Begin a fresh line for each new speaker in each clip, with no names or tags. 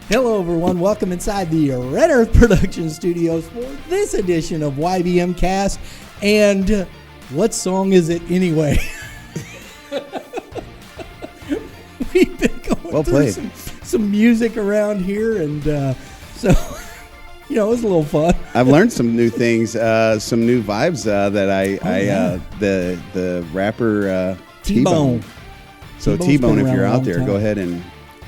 Hello, everyone. Welcome inside the Red Earth Production Studios for this edition of YBMcast. And what song is it anyway? We've been going through some music around here, and so it was a little fun.
I've learned some new things, some new vibes that the rapper
TBone.
So TBone, if you're out there, go ahead and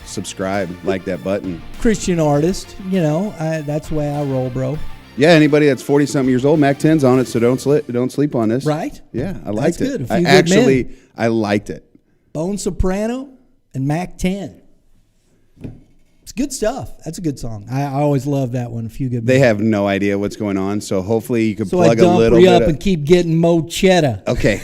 subscribe, like that button.
Christian artist, that's the way I roll, bro.
Yeah, anybody that's 40-something years old, Mac 10's on it, so don't sleep on this.
Right?
Yeah, I liked it.
Good.
I liked it.
Bone Soprano and Mac 10. It's good stuff. That's a good song. I always love that one. A few good.
They have no idea what's going on, so hopefully you can plug
a
little bit.
Up and keep getting Mo Cheddar.
Okay.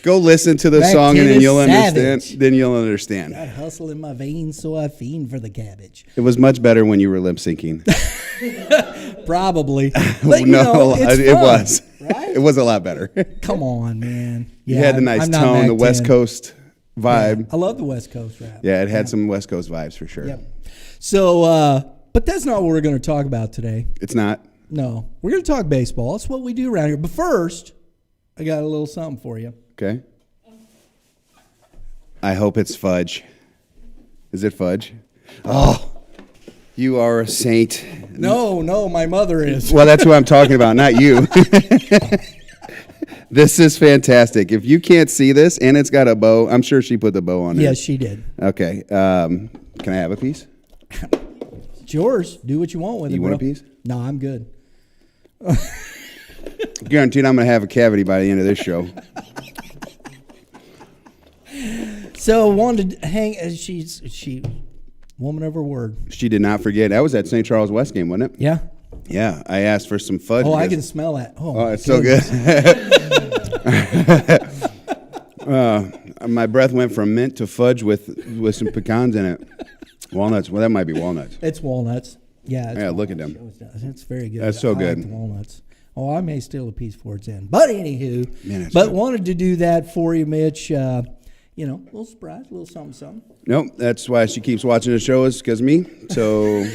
Go listen to the song and then you'll understand. Then you'll understand.
Got hustle in my veins, so I fiend for the cabbage.
It was much better when you were lip syncing.
Probably.
But, it was.
Right?
It was a lot better.
Come on, man.
Yeah, you had the nice tone, the West Coast vibe.
Yeah, I love the West Coast rap.
Yeah, it had some West Coast vibes for sure.
Yep. So, but that's not what we're going to talk about today.
It's not?
No. We're going to talk baseball. That's what we do around here. But first, I got a little something for you.
Okay. I hope it's fudge. Is it fudge? Oh, you are a saint.
No, my mother is.
Well, that's who I'm talking about, not you. This is fantastic. If you can't see this, and it's got a bow, I'm sure she put the bow on it.
Yes, she did.
Okay. Can I have a piece?
It's yours. Do what you want with it, bro.
You want a piece?
No, I'm good.
Guaranteed I'm going to have a cavity by the end of this show.
So wanted to hang. She woman of her word.
She did not forget. That was at St. Charles West game, wasn't it?
Yeah.
Yeah. I asked for some fudge.
Oh, I can smell that.
Oh, it's so good. My breath went from mint to fudge with some pecans in it. Walnuts. Well, that might be walnuts.
It's walnuts. Yeah.
Yeah. Look at them.
It's very good.
That's so good.
Like the walnuts. Oh, I may steal a piece before it's in. But anywho,
Man,
wanted to do that for you, Mitch. A little surprise, a little something.
Nope, that's why she keeps watching the show is because of me. So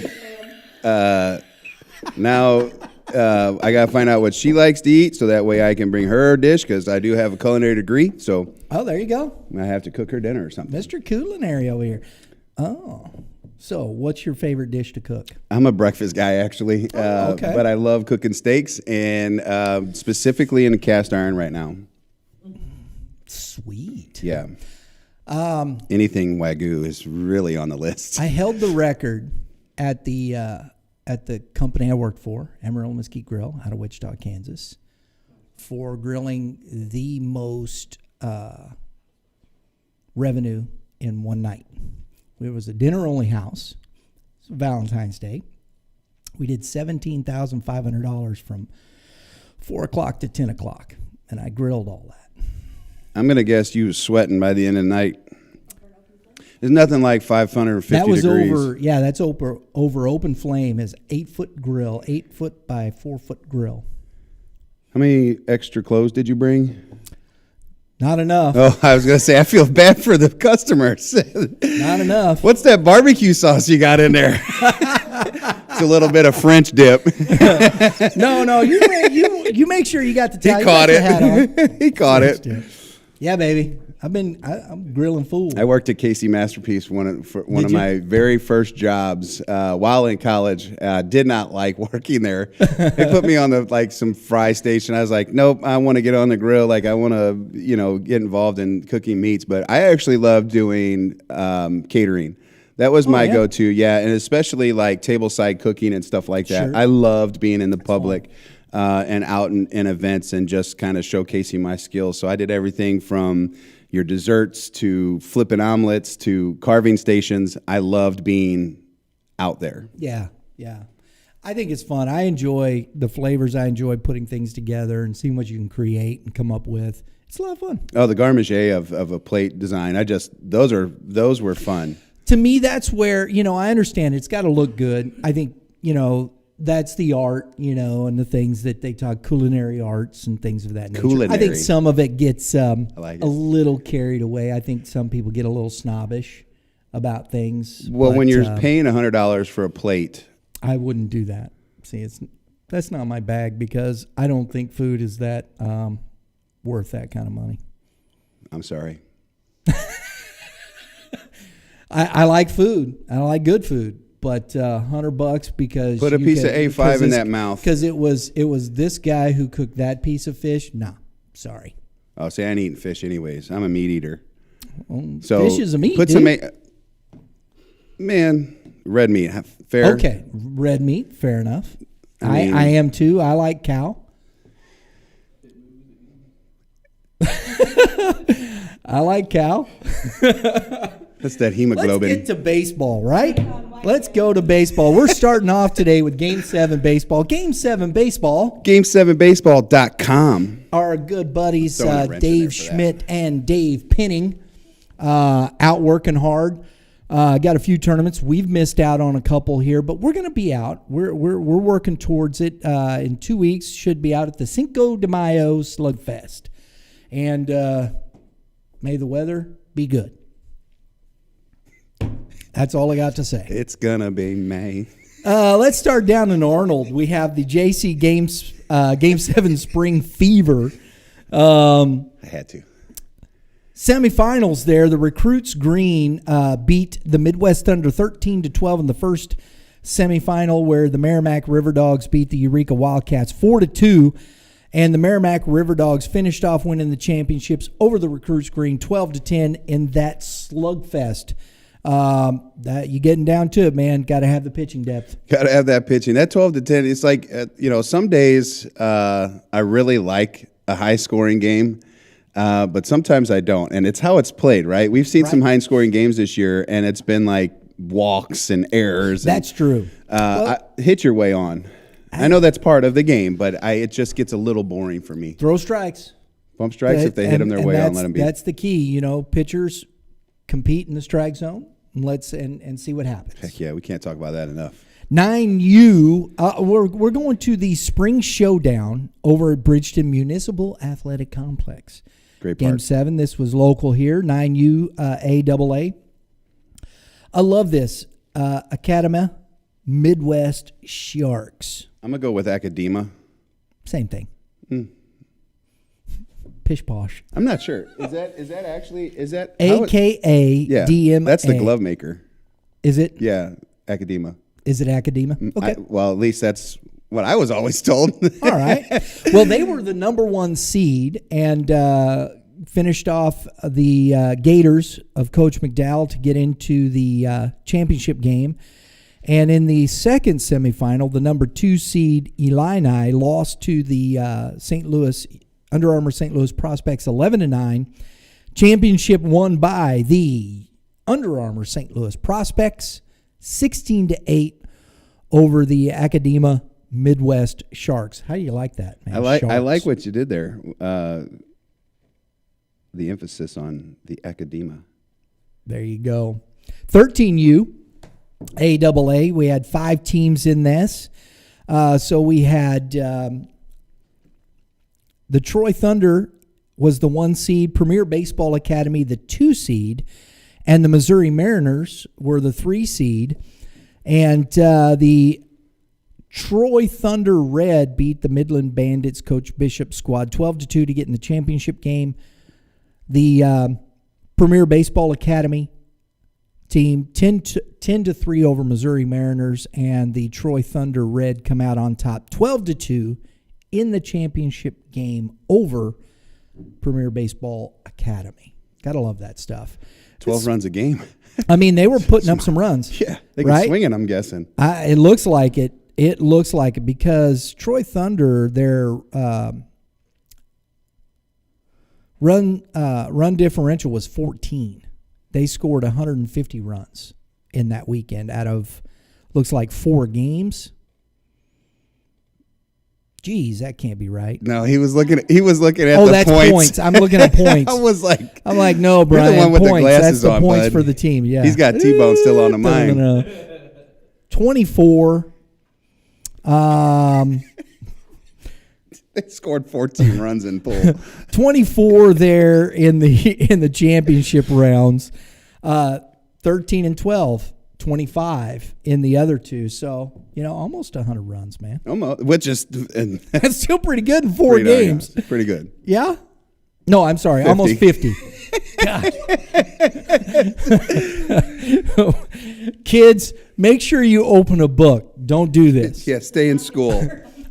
now I got to find out what she likes to eat so that way I can bring her a dish because I do have a culinary degree. So
there you go.
I have to cook her dinner or something.
Mr. Culinary over here. Oh. So, what's your favorite dish to cook?
I'm a breakfast guy, actually.
Okay.
But I love cooking steaks, and specifically in a cast iron right now.
Sweet.
Yeah. Anything Wagyu is really on the list.
I held the record at the company I worked for, Emerald Mesquite Grill, out of Wichita, Kansas, for grilling the most revenue in one night. It was a dinner-only house. It was Valentine's Day. We did $17,500 from 4 o'clock to 10 o'clock, and I grilled all that.
I'm going to guess you was sweating by the end of the night. There's nothing like 550
that was
degrees.
That's over open flame. Is 8-foot grill, 8-foot by 4-foot grill.
How many extra clothes did you bring?
Not enough.
Oh, I was going to say, I feel bad for the customers.
Not enough.
What's that barbecue sauce you got in there? It's a little bit of French dip.
No, you make sure you got the tie.
He caught it. He caught it.
Dip. Yeah, baby. I'm grilling food.
I worked at Casey Masterpiece one of my very first jobs while in college. Did not like working there. They put me on some fry station. I was like, nope, I want to get on the grill. Like I want to, get involved in cooking meats. But I actually love doing catering. That was my go-to, yeah, and especially like tableside cooking and stuff like that. Sure. I loved being in the public and out in events and just kind of showcasing my skills. So I did everything from your desserts to flipping omelets to carving stations. I loved being out there.
Yeah. I think it's fun. I enjoy the flavors. I enjoy putting things together and seeing what you can create and come up with. It's a lot of fun.
Oh, the garnish of a plate design. those were fun.
To me, that's where, I understand it's got to look good. I think that's the art, and the things that they talk, culinary arts and things of that nature.
Culinary.
I think some of it gets
like
a little carried away. I think some people get a little snobbish about things.
Well, when you're paying $100 for a plate,
I wouldn't do that. See, that's not my bag because I don't think food is that worth that kind of money.
I'm sorry.
I like food. I like good food. But $100 because
put a piece of A5 in that mouth.
Because it was this guy who cooked that piece of fish. Nah, sorry.
Oh, see, I ain't eating fish anyways. I'm a meat eater.
So fish is a meat.
Put some red meat. Fair.
Okay, red meat. Fair enough. I am too. I like cow. I like cow.
That's that hemoglobin.
Let's get to baseball, right? Let's go to baseball. We're starting off today with Game 7 baseball. Game 7 baseball.
Game7baseball.com.
Our good buddies Dave Schmidt and Dave Pinning out working hard. Got a few tournaments. We've missed out on a couple here, but we're going to be out. We're working towards it. In 2 weeks, should be out at the Cinco de Mayo Slugfest. And may the weather be good. That's all I got to say.
It's going to be May.
Let's start down in Arnold. We have the JC Game 7 Spring Fever.
I had to.
Semifinals there. The Recruits Green beat the Midwest Thunder 13-12 in the first semifinal, where the Merrimack River Dogs beat the Eureka Wildcats 4-2. And the Merrimack River Dogs finished off winning the championships over the Recruits Green 12-10 in that slugfest. That you getting down to it, man. Got to have the pitching depth.
Got to have that pitching. That 12-10. It's like some days I really like a high scoring game, but sometimes I don't. And it's how it's played, right? We've seen some high scoring games this year, and it's been like walks and errors.
That's true.
Hit your way on. I know that's part of the game, but it just gets a little boring for me.
Throw strikes.
Bump strikes if they hit them their way on. Let them be.
That's the key. Pitchers compete in the strike zone and see what happens.
Heck yeah, we can't talk about that enough.
9U, we're going to the spring showdown over at Bridgeton Municipal Athletic Complex.
Great part.
Game 7, this was local here, 9U AAA. I love this. Academy Midwest Sharks.
I'm going to go with Academa.
Same thing. Pish posh.
I'm not sure. Is that actually
AKA DM?
That's the glove maker.
Is it?
Yeah, Academa.
Is it Academa? Okay.
Well, at least that's what I was always told.
All right. Well, they were the number 1 seed and finished off the Gators of Coach McDowell to get into the championship game. And in the second semifinal, the number 2 seed Illini lost to the Under Armour St. Louis Prospects 11-9. Championship won by the Under Armour St. Louis Prospects 16-8 over the Academa Midwest Sharks. How do you like that, man?
I like what you did there. The emphasis on the Academa.
There you go. 13U AAA. We had 5 teams in this. So we had the Troy Thunder was the 1 seed, Premier Baseball Academy the 2 seed, and the Missouri Mariners were the 3 seed. And the Troy Thunder Red beat the Midland Bandits Coach Bishop squad 12-2 to get in the championship game. The Premier Baseball Academy team 10-3 over Missouri Mariners, and the Troy Thunder Red come out on top 12-2 in the championship game over Premier Baseball Academy. Gotta love that stuff.
12 runs a game.
I mean, they were putting up some runs.
Yeah, they can swing it, I'm guessing.
It looks like it. It looks like it because Troy Thunder, their run differential was 14. They scored 150 runs in that weekend out of, looks like 4 games. Geez, that can't be right.
No, he was looking at the
that's points. I'm looking at points.
I'm
like, no, Brian,
you're the one with
points.
The glasses
that's the
on,
points
bud.
for the team. Yeah,
he's got TBone still on the mind.
24
They scored 14 runs in pool.
24 there in the championship rounds. 13 and 12, 25 in the other two. So, almost 100 runs, man.
Almost, which is
that's still pretty good in 4 games.
Pretty good.
Yeah? No, I'm sorry. 50. Almost 50. God. Kids, make sure you open a book. Don't do this.
Yeah, stay in school.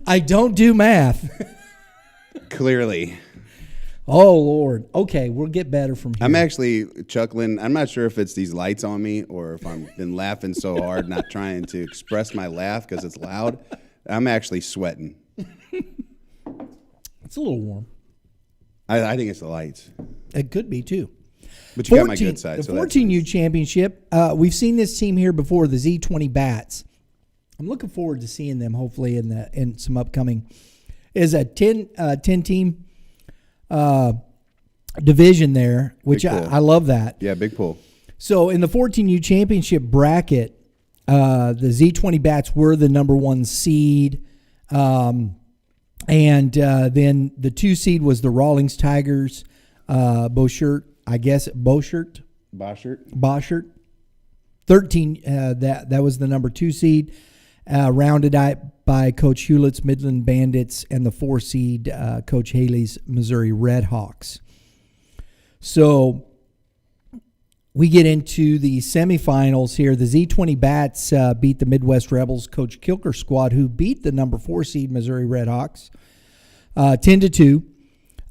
I don't do math.
Clearly.
Oh, Lord. Okay, we'll get better from here.
I'm actually chuckling. I'm not sure if it's these lights on me or if I've been laughing so hard, not trying to express my laugh because it's loud. I'm actually sweating.
It's a little warm.
I think it's the lights.
It could be, too.
But you got my good side.
The 14U championship, we've seen this team here before, the Z20 Bats. I'm looking forward to seeing them hopefully in some upcoming. Is a 10-team division there, which I love that.
Yeah, big pool.
So in the 14U championship bracket, the Z20 Bats were the number 1 seed. And then the 2 seed was the Rawlings Tigers, Boschert. 13, that was the number 2 seed, rounded out by Coach Hewlett's Midland Bandits and the 4 seed, Coach Haley's Missouri Redhawks. So we get into the semifinals here. The Z20 Bats beat the Midwest Rebels, Coach Kilker squad, who beat the number 4 seed Missouri Redhawks 10-2.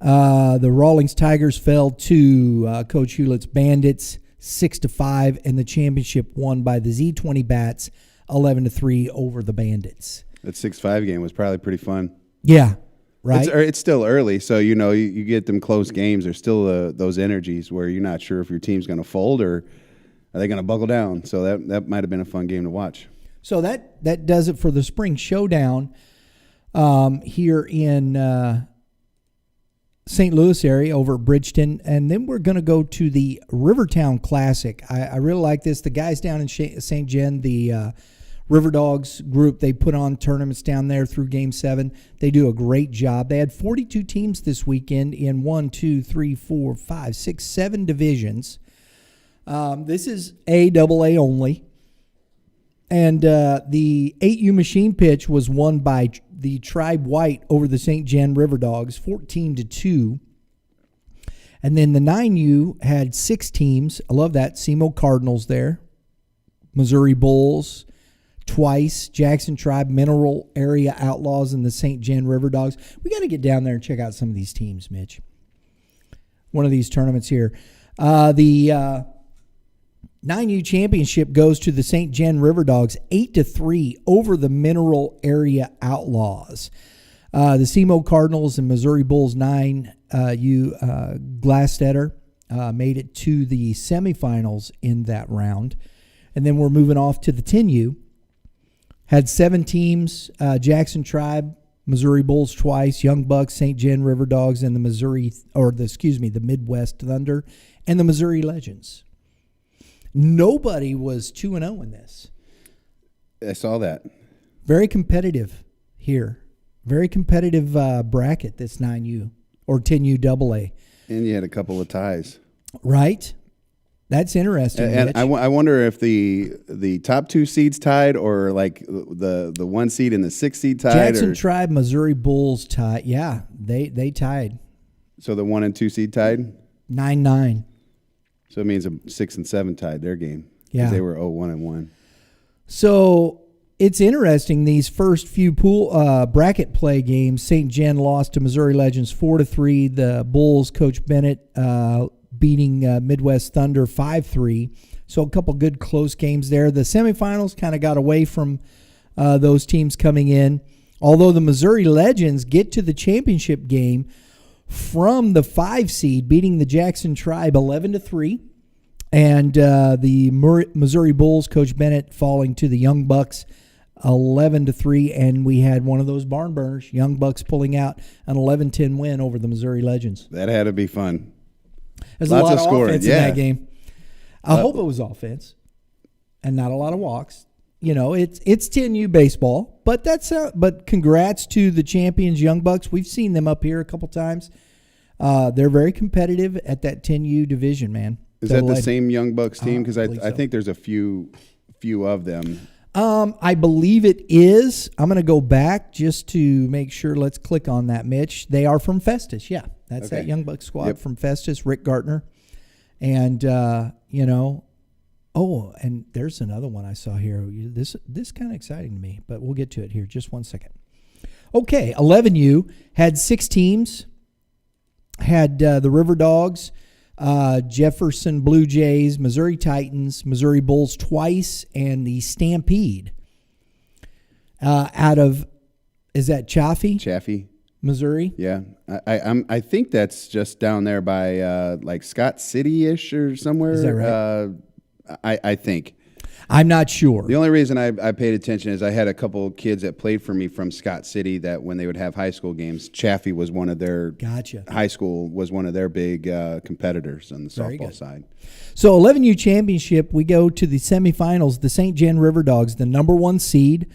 The Rawlings Tigers fell to Coach Hewlett's Bandits 6-5, and the championship won by the Z20 Bats 11-3 over the Bandits.
That 6-5 game was probably pretty fun.
Yeah, right.
It's still early, so you get them close games. There's still those energies where you're not sure if your team's going to fold or are they going to buckle down. So that might have been a fun game to watch.
So that does it for the spring showdown here in St. Louis area over at Bridgeton, and then we're going to go to the Rivertown Classic. I really like this. The guys down in St. Gen, the River Dogs group, they put on tournaments down there through Game 7. They do a great job. They had 42 teams this weekend in 7 divisions. This is AA only. And the 8U machine pitch was won by the Tribe White over the St. Gen River Dogs, 14-2. And then the 9U had 6 teams. I love that. SEMO Cardinals there. Missouri Bulls twice. Jackson Tribe, Mineral Area Outlaws, and the St. Gen River Dogs. We got to get down there and check out some of these teams, Mitch. One of these tournaments here. The 9U championship goes to the St. Gen River Dogs 8-3 over the Mineral Area Outlaws. The SEMO Cardinals and Missouri Bulls 9U Glastetter made it to the semifinals in that round. And then we're moving off to the 10U. Had 7 teams, Jackson Tribe, Missouri Bulls twice, Young Bucks, St. Gen River Dogs, and the Midwest Thunder, and the Missouri Legends. Nobody was 2-0 in this.
I saw that.
Very competitive here. Very competitive bracket, this 9U or 10U AA.
And you had a couple of ties.
Right? That's interesting.
And I wonder if the top 2 seeds tied or like the 1 seed and the 6 seed tied.
Jackson Tribe, Missouri Bulls tied. Yeah, they tied.
So the 1 and 2 seed tied?
9-9.
So it means a 6 and 7 tied their game.
Yeah.
They were 0-1-1.
So it's interesting, these first few pool bracket play games. St. Gen lost to Missouri Legends 4-3. The Bulls, Coach Bennett, beating Midwest Thunder 5-3. So a couple good close games there. The semifinals kind of got away from those teams coming in. Although the Missouri Legends get to the championship game from the 5 seed, beating the Jackson Tribe 11-3. And the Missouri Bulls, Coach Bennett, falling to the Young Bucks 11-3. And we had one of those barn burners, Young Bucks pulling out an 11-10 win over the Missouri Legends.
That had to be fun.
There's a lot of offense in that game. I hope it was offense and not a lot of walks. it's 10U baseball, but but congrats to the champions, Young Bucks. We've seen them up here a couple times. They're very competitive at that 10U division, man.
Is that the same Young Bucks team? Because I
so.
think there's a few of them.
I believe it is. I'm going to go back just to make sure. Let's click on that, Mitch. They are from Festus. Yeah, that's that Young Bucks squad from Festus, Rick Gartner. And, and there's another one I saw here. This kind of exciting to me, but we'll get to it here. Just one second. Okay, 11U had 6 teams. Had the River Dogs, Jefferson Blue Jays, Missouri Titans, Missouri Bulls twice, and the Stampede is that Chaffee, Missouri?
Yeah, I think that's just down there by like Scott City-ish or somewhere.
Is that right?
I think.
I'm not sure.
The only reason I paid attention is I had a couple kids that played for me from Scott City that when they would have high school games, Chaffee was one of their high school was one of their big competitors on the softball side.
So 11U championship, we go to the semifinals. The St. John River Dogs, the number 1 seed,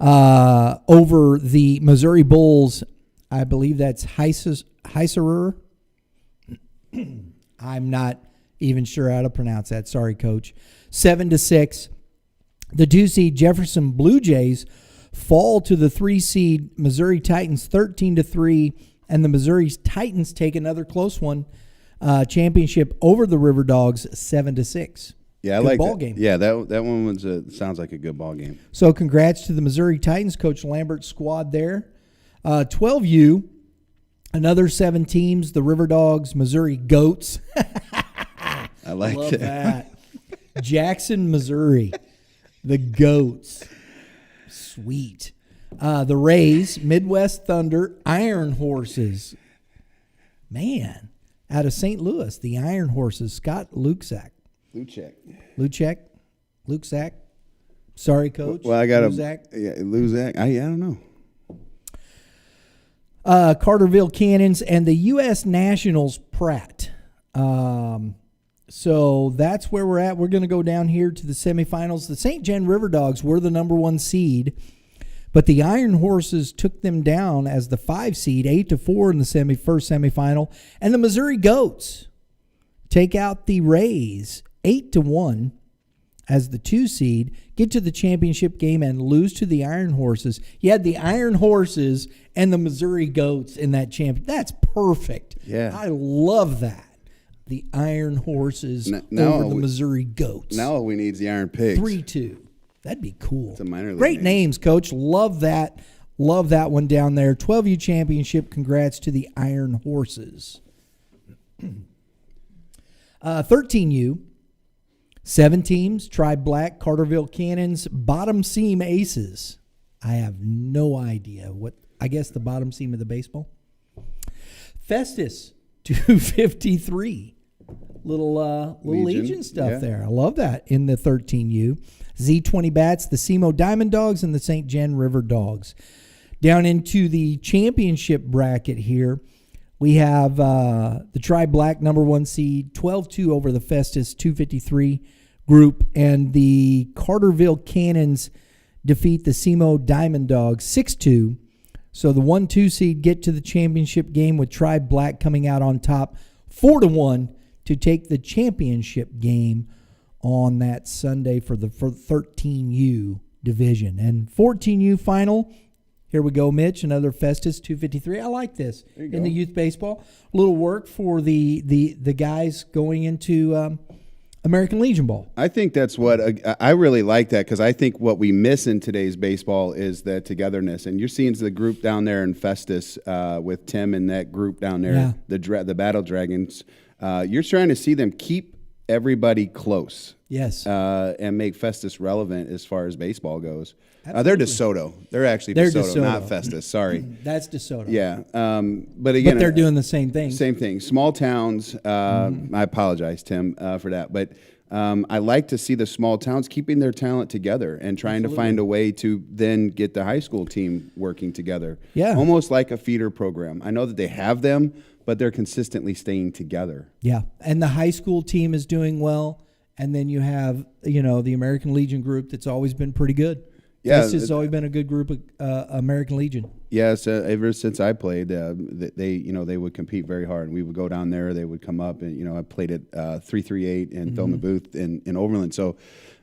over the Missouri Bulls. I believe that's Heiserer. I'm not even sure how to pronounce that. Sorry, Coach. 7-6. The 2 seed Jefferson Blue Jays fall to the 3 seed Missouri Titans 13-3, and the Missouri Titans take another close one, championship over the River Dogs 7-6.
Yeah, I like ball game. Yeah, that one was sounds like a good ball game.
So congrats to the Missouri Titans, Coach Lambert's squad there. 12U, another 7 teams. The River Dogs, Missouri Goats.
I like
Love that. Jackson, Missouri, the Goats. Sweet. The Rays, Midwest Thunder, Iron Horses. Man, out of St. Louis, the Iron Horses, Scott Luczak. Sorry, Coach.
Well, I got Luczak. I don't know.
Carterville Cannons and the U.S. Nationals Pratt. So that's where we're at. We're going to go down here to the semifinals. The St. John River Dogs were the number 1 seed, but the Iron Horses took them down as the 5 seed, 8-4 in the first semifinal. And the Missouri Goats take out the Rays 8-1 as the 2 seed, get to the championship game and lose to the Iron Horses. You had the Iron Horses and the Missouri Goats in that champion. That's perfect.
Yeah.
I love that. The Iron Horses over the Missouri Goats.
Now all we need is the Iron Pigs.
3-2. That'd be cool.
It's a minor league
Great names, Coach. Love that. Love that one down there. 12U championship. Congrats to the Iron Horses. 13U. 7 teams. Tribe Black, Carterville Cannons, Bottom Seam Aces. I have no idea what. I guess the bottom seam of the baseball. Festus 253. Little Legion stuff there. I love that in the 13U. Z20 Bats, the SEMO Diamond Dogs, and the St. John River Dogs. Down into the championship bracket here, we have the Tribe Black number 1 seed, 12-2 over the Festus 253 group, and the Carterville Cannons defeat the SEMO Diamond Dogs 6-2. So the 1-2 seed get to the championship game with Tribe Black coming out on top 4-1 to take the championship game on that Sunday for the 13U division. And 14U final, here we go, Mitch, another Festus 253. I like this in the youth baseball. A little work for the guys going into American Legion Ball.
I think that's what I really like that, because I think what we miss in today's baseball is the togetherness. And you're seeing the group down there in Festus with Tim and that group down there, the Battle Dragons. You're trying to see them keep everybody close.
Yes.
And make Festus relevant as far as baseball goes. They're DeSoto. They're actually DeSoto, not Festus. Sorry.
That's DeSoto.
Yeah. But again,
they're doing the same thing.
Same thing. Small towns. I apologize, Tim, for that. But I like to see the small towns keeping their talent together and trying to find a way to then get the high school team working together.
Yeah.
Almost like a feeder program. I know that they have them, but they're consistently staying together.
Yeah. And the high school team is doing well. And then you have, the American Legion group that's always been pretty good.
Yeah,
this has always been a good group of American Legion.
Yes, ever since I played, they would compete very hard. We would go down there. They would come up, and I played at 338 and filmed the booth in Overland. So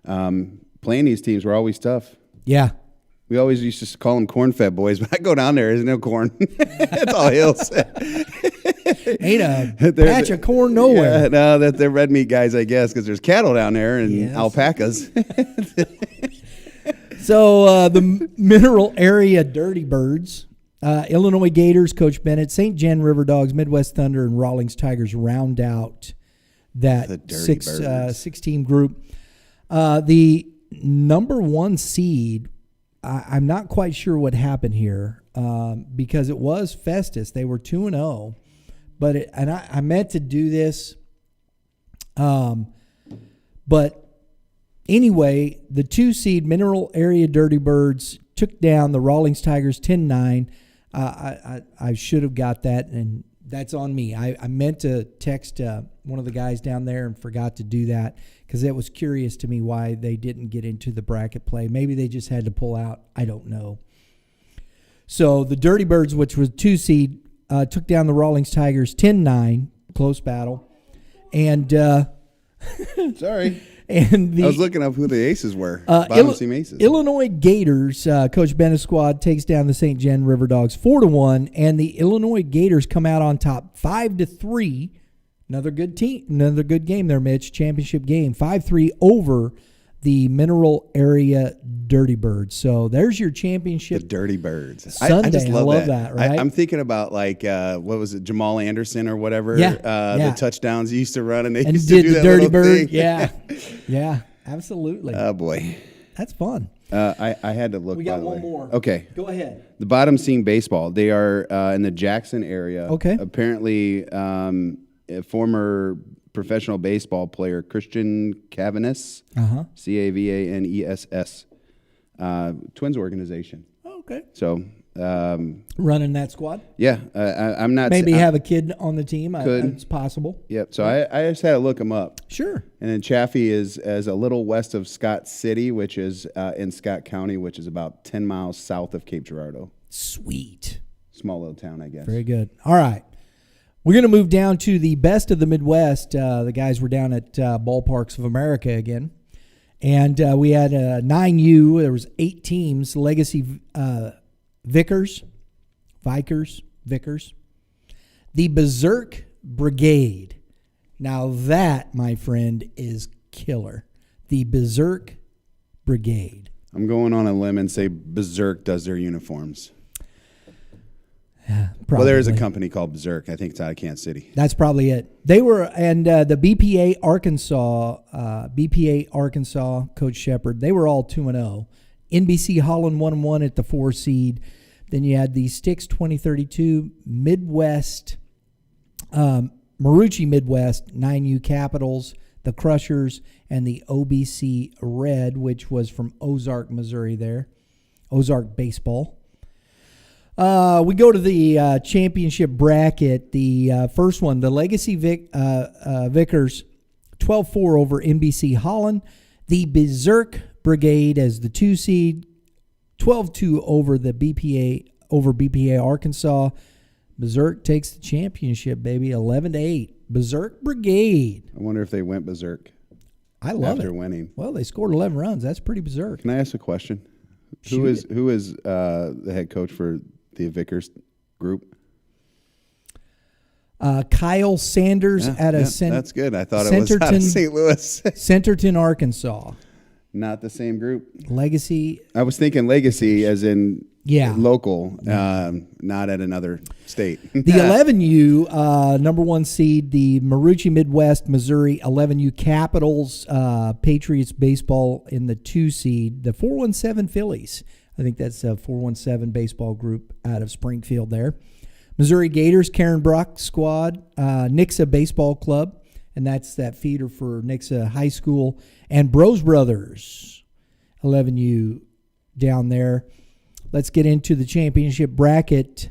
playing these teams were always tough.
Yeah.
We always used to call them corn-fed boys, but I go down there, there's no corn. It's all hills.
Ain't a patch of corn nowhere.
Yeah, no, they're red meat guys, I guess, because there's cattle down there and alpacas.
So the Mineral Area Dirty Birds, Illinois Gators, Coach Bennett, St. Jan River Dogs, Midwest Thunder, and Rawlings Tigers round out that 6-team group. The number 1 seed, I'm not quite sure what happened here because it was Festus. They were 2-0, but I meant to do this, but anyway, the 2 seed Mineral Area Dirty Birds took down the Rawlings Tigers 10-9. I should have got that, and that's on me. I meant to text one of the guys down there and forgot to do that because it was curious to me why they didn't get into the bracket play. Maybe they just had to pull out. I don't know. So the Dirty Birds, which was 2 seed, took down the Rawlings Tigers 10-9, close battle. And
sorry.
And
I was looking up who the aces were. Bottom team aces.
Illinois Gators, Coach Bennett's squad takes down the St. Jan River Dogs 4-1, and the Illinois Gators come out on top 5-3. Another good team, another good game there, Mitch. Championship game, 5-3 over the Mineral Area Dirty Birds. So there's your championship.
The Dirty Birds.
Sunday.
I just love
that, right?
I'm thinking about what was it, Jamal Anderson or whatever?
Yeah.
The touchdowns he used to run, and they
and
used
did
to do
the
that
Dirty
little
Bird.
thing.
Yeah, yeah, absolutely.
Oh boy,
that's fun.
I had to look.
We got one more.
Okay,
go ahead.
The Bottom Scene Baseball. They are in the Jackson area.
Okay.
Apparently, a former professional baseball player, Christian Cavanis, Cavanes, Twins organization.
Oh, okay.
So
running that squad.
Yeah, I'm not.
Maybe have a kid on the team. It's possible.
Yep. So I just had to look them up.
Sure.
And then Chaffee is a little west of Scott City, which is in Scott County, which is about 10 miles south of Cape Girardeau.
Sweet.
Small little town, I guess.
Very good. All right. We're going to move down to the best of the Midwest. The guys were down at Ballparks of America again. And we had 9U. There was 8 teams. Legacy Vickers. The Berserk Brigade. Now that, my friend, is killer. The Berserk Brigade.
I'm going on a limb and say Berserk does their uniforms.
Yeah,
well, there is a company called Berserk. I think it's out of Kansas City.
That's probably it. They were, and the BPA Arkansas, Coach Shepard, they were all 2-0. NBC Holland 1-1 at the 4 seed. Then you had the Sticks 2032 Midwest, Marucci Midwest, 9U Capitals, the Crushers, and the OBC Red, which was from Ozark, Missouri there. Ozark Baseball. We go to the championship bracket. The first one, the Legacy Vickers, 12-4 over NBC Holland. The Berserk Brigade as the 2 seed, 12-2 over the BPA Arkansas. Berserk takes the championship, baby, 11-8. Berserk Brigade.
I wonder if they went berserk.
I love
after
it.
Winning.
Well, they scored 11 runs. That's pretty berserk.
Can I ask a question? Who is the head coach for the Vickers group?
Kyle Sanders
that's good. I thought it was out of St. Louis.
Centerton, Arkansas.
Not the same group.
Legacy.
I was thinking legacy as in local,
Yeah.
not at another state.
The 11U, number 1 seed, the Marucci Midwest, Missouri 11U Capitals, Patriots baseball in the 2 seed, the 417 Phillies. I think that's a 417 baseball group out of Springfield there. Missouri Gators, Karen Brock squad, Nixa Baseball Club, and that's that feeder for Nixa High School, and Bros Brothers, 11U down there. Let's get into the championship bracket.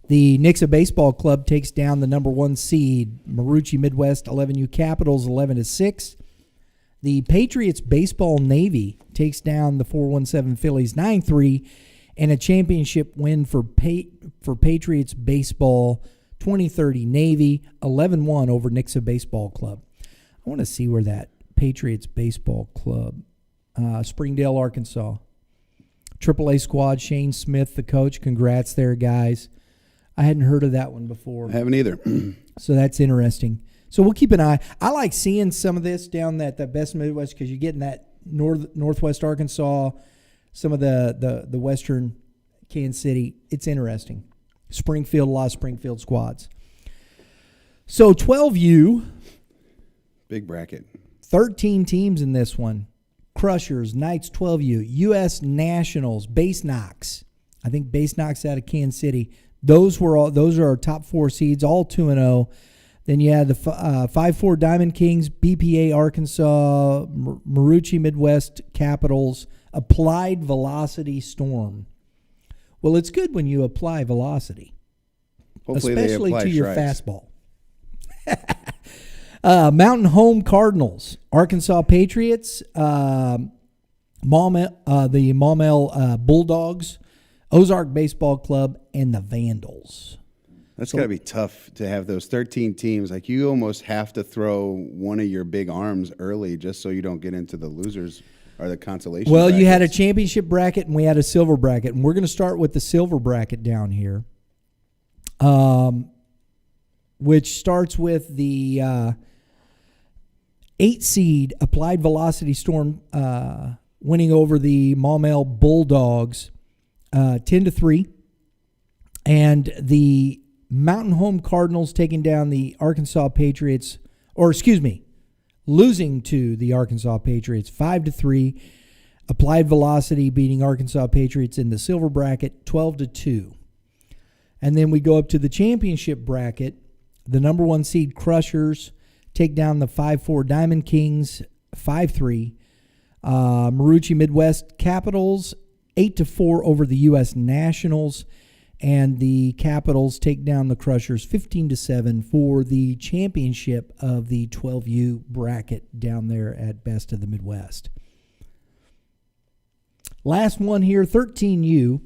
The Nixa Baseball Club takes down the number 1 seed, Marucci Midwest 11U Capitals 11-6. The Patriots baseball Navy takes down the 417 Phillies 9-3, and a championship win for Patriots baseball 2030 Navy 11-1 over Nixa Baseball Club. I want to see where that Patriots baseball club, Springdale, Arkansas. AAA squad, Shane Smith, the coach. Congrats there, guys. I hadn't heard of that one before.
I haven't either.
So that's interesting. So we'll keep an eye. I like seeing some of this down that Best Midwest because you're getting that Northwest Arkansas, some of the Western Kansas City. It's interesting. Springfield, a lot of Springfield squads. So 12U.
Big bracket.
13 teams in this one. Crushers, Knights 12U, U.S. Nationals, Base Knocks. I think Base Knocks out of Kansas City. Those are our top 4 seeds, all 2-0. Then you had the 5-4 Diamond Kings, BPA Arkansas, Marucci Midwest Capitals, Applied Velocity Storm. Well, it's good when you apply velocity,
Hopefully
especially
they apply
to your
strikes.
fastball. Mountain Home Cardinals, Arkansas Patriots, the Maumelle Bulldogs, Ozark Baseball Club, and the Vandals.
That's got to be tough to have those 13 teams. Like, you almost have to throw one of your big arms early just so you don't get into the losers or the consolation
Well, you had a
brackets.
championship bracket and we had a silver bracket, and we're going to start with the silver bracket down here, which starts with the 8 seed Applied Velocity Storm winning over the Maumelle Bulldogs 10-3, and the Mountain Home Cardinals taking down the Arkansas Patriots, losing to the Arkansas Patriots 5-3. Applied Velocity beating Arkansas Patriots in the silver bracket 12-2. And then we go up to the championship bracket. The number 1 seed Crushers take down the 5-4 Diamond Kings 5-3. Marucci Midwest Capitals 8-4 over the U.S. Nationals. And the Capitals take down the Crushers 15-7 for the championship of the 12U bracket down there at Best of the Midwest. Last one here, 13U.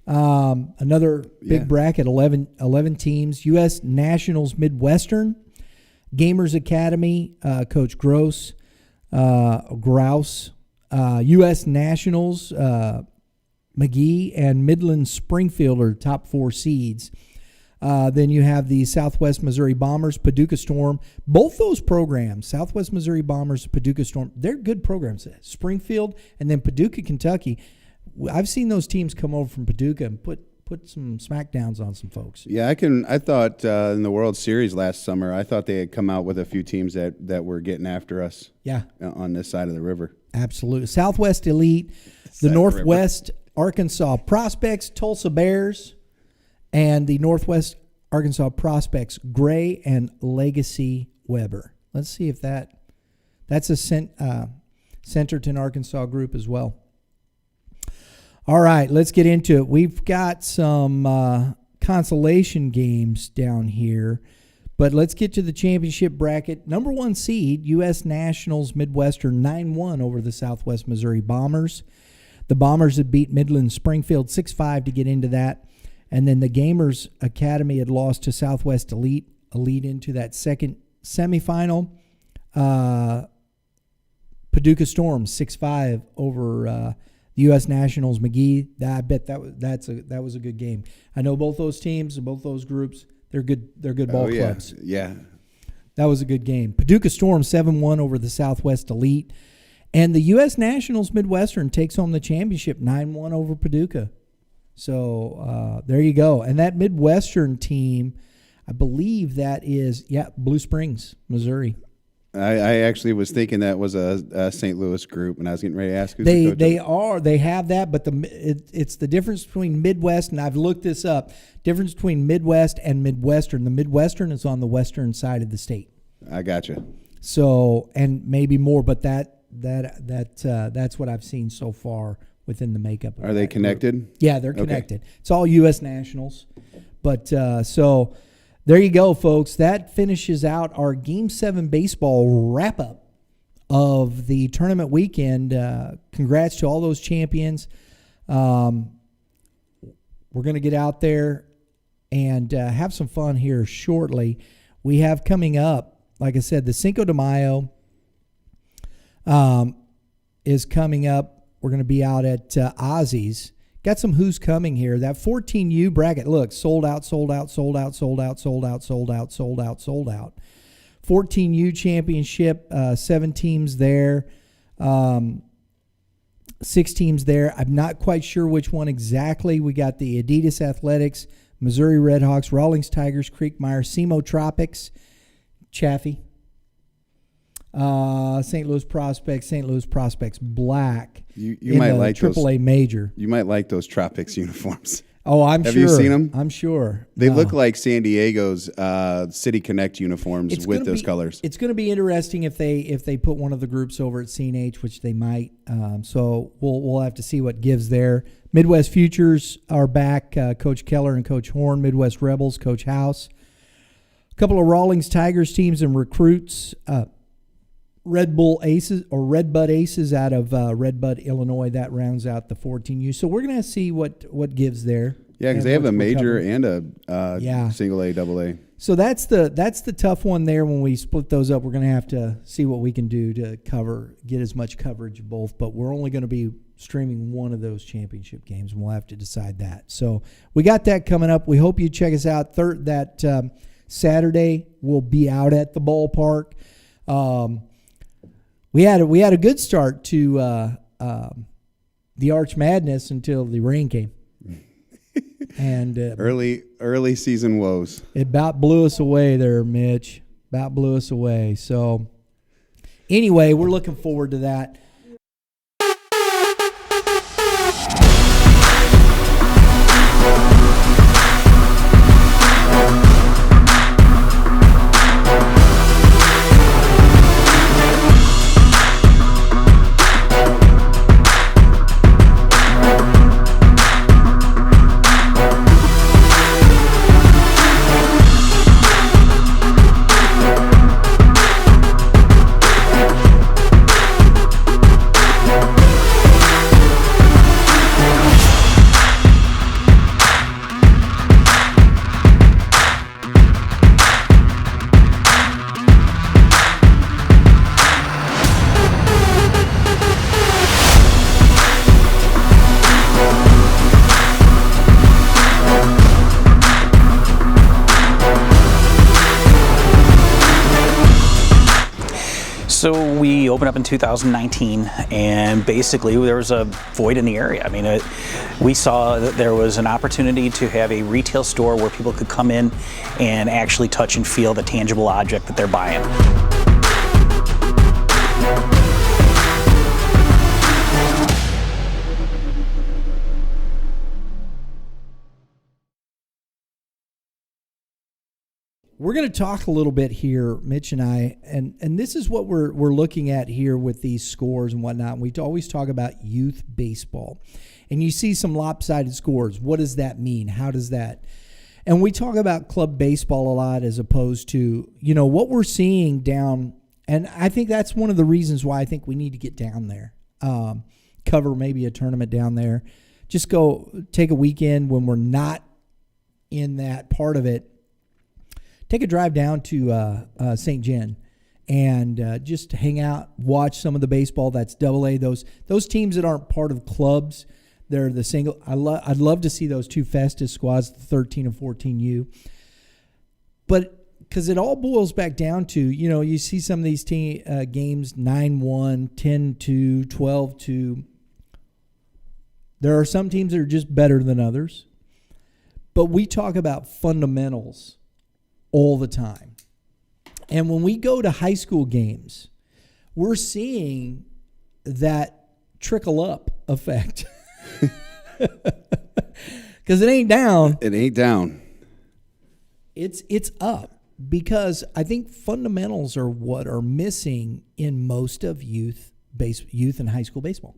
Another big bracket, 11 teams. U.S. Nationals Midwestern, Gamers Academy, Coach Grouse, U.S. Nationals, McGee, and Midland Springfield are top 4 seeds. Then you have the Southwest Missouri Bombers, Paducah Storm. Both those programs, Southwest Missouri Bombers, Paducah Storm, they're good programs. Springfield and then Paducah, Kentucky. I've seen those teams come over from Paducah and put some smackdowns on some folks.
Yeah, I thought in the World Series last summer, I thought they had come out with a few teams that were getting after us.
Yeah,
on this side of the river.
Absolutely. Southwest Elite, the Northwest Arkansas Prospects, Tulsa Bears, and the Northwest Arkansas Prospects, Gray and Legacy Weber. Let's see if that's a Centerton, Arkansas group as well. All right, let's get into it. We've got some consolation games down here, but let's get to the championship bracket. Number 1 seed, U.S. Nationals Midwestern 9-1 over the Southwest Missouri Bombers. The Bombers had beat Midland Springfield 6-5 to get into that. And then the Gamers Academy had lost to Southwest Elite into that second semifinal. Paducah Storm 6-5 over the U.S. Nationals McGee. I bet that was a good game. I know both those teams, both those groups, they're good ball clubs.
Yeah.
That was a good game. Paducah Storm 7-1 over the Southwest Elite. And the U.S. Nationals Midwestern takes home the championship 9-1 over Paducah. So there you go. And that Midwestern team, I believe that is, Blue Springs, Missouri.
I actually was thinking that was a St. Louis group, and I was getting ready to ask who's the coach.
They have that, but it's the difference between Midwest, and I've looked this up, difference between Midwest and Midwestern. The Midwestern is on the western side of the state.
I gotcha.
So, and maybe more, but that's what I've seen so far within the makeup.
Are they connected?
Group. Yeah, they're connected. Okay. It's all U.S. Nationals. But so there you go, folks. That finishes out our Game 7 baseball wrap-up of the tournament weekend. Congrats to all those champions. We're going to get out there and have some fun here shortly. We have coming up, like I said, the Cinco de Mayo is coming up. We're going to be out at Ozzy's. Got some who's coming here. That 14U bracket, look, sold out, sold out, sold out, sold out, sold out, sold out, sold out, sold out. 14U championship, 7 teams there, 6 teams there. I'm not quite sure which one exactly. We got the Adidas Athletics, Missouri Redhawks, Rawlings Tigers, Creekmire, SEMO Tropics, Chaffee, St. Louis Prospects Black.
You might like those
AAA major.
You might like those Tropics uniforms.
Oh, I'm
Have
sure.
you seen them?
I'm sure.
They look like San Diego's City Connect uniforms with those colors.
It's going to be interesting if they put one of the groups over at CNH, which they might. So we'll have to see what gives there. Midwest Futures are back. Coach Keller and Coach Horn. Midwest Rebels, Coach House. A couple of Rawlings Tigers teams and recruits. Red Bud Aces out of Red Bud, Illinois. That rounds out the 14U. So we're going to see what gives there.
Yeah, because they have a major and a single A, double A.
So that's the tough one there. When we split those up, we're going to have to see what we can do to get as much coverage of both. But we're only going to be streaming one of those championship games, and we'll have to decide that. So we got that coming up. We hope you check us out. That Saturday we'll be out at the ballpark. We had a good start to the Arch Madness until the rain came, and
early season woes.
It about blew us away there, Mitch. About blew us away. So anyway, we're looking forward to that.
So we opened up in 2019, and basically there was a void in the area. I mean, we saw that there was an opportunity to have a retail store where people could come in and actually touch and feel the tangible object that they're buying.
We're going to talk a little bit here, Mitch and I, and this is what we're looking at here with these scores and whatnot. We always talk about youth baseball, and you see some lopsided scores. What does that mean? How does that? And we talk about club baseball a lot as opposed to, what we're seeing down, and I think that's one of the reasons why I think we need to get down there, cover maybe a tournament down there. Just go take a weekend when we're not in that part of it. Take a drive down to St. John and just hang out, watch some of the baseball that's AA. Those teams that aren't part of clubs, they're the single. I'd love to see those two fastest squads, the 13 and 14U. But because it all boils back down to, you see some of these games 9-1, 10-2, 12-2. There are some teams that are just better than others. But we talk about fundamentals all the time. And when we go to high school games, we're seeing that trickle up effect. Because it ain't down.
It ain't down.
It's up. Because I think fundamentals are what are missing in most of youth and high school baseball.